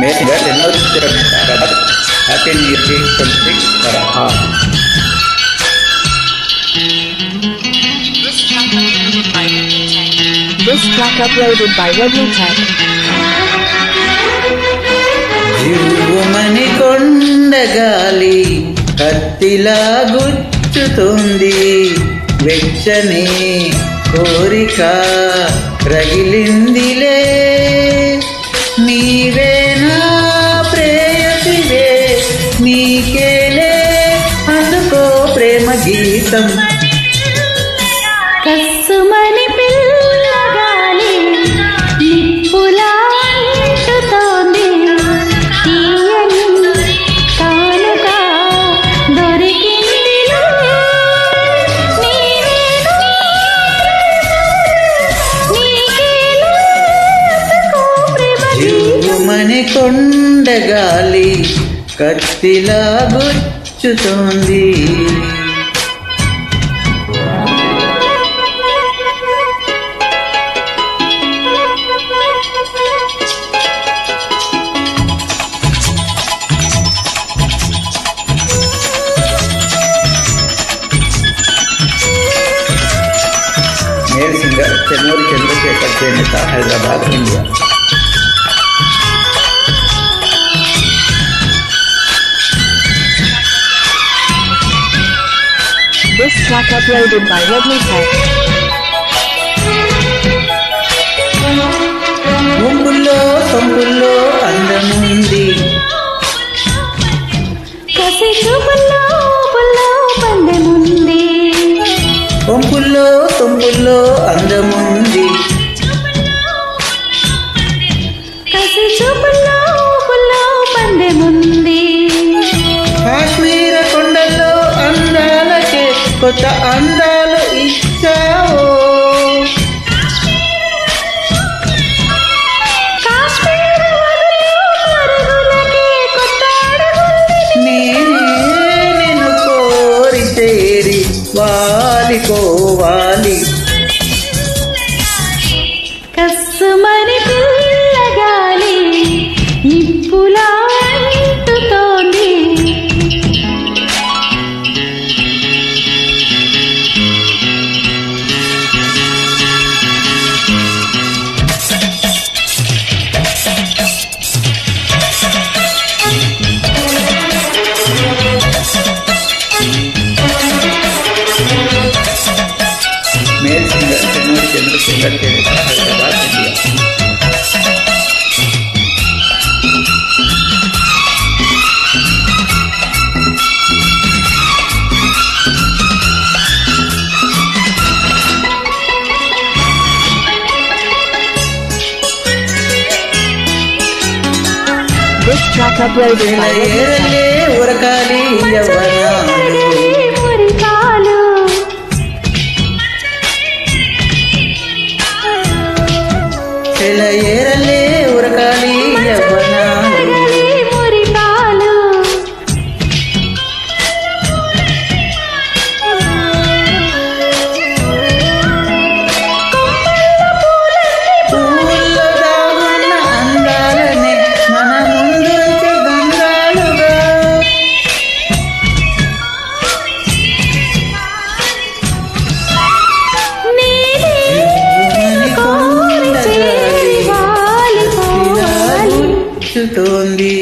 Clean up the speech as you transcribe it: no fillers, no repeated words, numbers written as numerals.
మేస్గా happy new year 2026 for all. This track uploaded by Redmi Tech. జివ్వుమని కొండగాలి కత్తిలా గుచ్చుతుంది, వెచ్చని కోరిక రగిలిందిలే, నీవేనా ప్రేయసివే, నీకేలే అందుకో ప్రేమ గీతం. కస్సుమని పిల్లగాలి నిప్పులా అంటుతోంది, తీయని కానుక దొరికిందిలే, జివ్వుమని కొండగాలి కత్తిలా గుచ్చుతోంది. మేల్ సింగర్ చెన్నూరి చంద్రశేఖర్ చేనేత, Hyderabad, India. This track uploaded by Redmi Tech. గుంపుల్లో సొంపుల్లో అందముంది, కసి చూపుల్లో పుల్లో పందెముంది, గుంపుల్లో సొంపుల్లో అందముంది, కసి చూపుల్లో పుల్లో పందెముంది, కాశ్మీర కొండల్లో అందాలకే కొత్త అందాలు ఇచ్చావో, కాశ్మీర వదులు మరుగులకే కొత్త అడుగుల్ని, నేనే నిన్ను కోరి చేరి వాలికోవాలి. కస్సుమని పిల్లగాలి నిప్పులా అంటుతోంది, మేల్ సింగర్ చెన్నూరి చంద్రశేఖర్ చేనేత, Hyderabad, India. This track uploaded by Redmi Tech. ఏరలే ఉరకాలి యవ్వనాలు, మురికాలు ఏరలే ఉరకాలి యవ్వనాలు, మురికాలు పూల్లో దాగున్న అందాలనే మన ముందుంచే గంగాలుగా, నీలి జివ్వుమని కోరి చేరి కొండగాలి వాలిపోవాలి, గుచ్చుతోంది.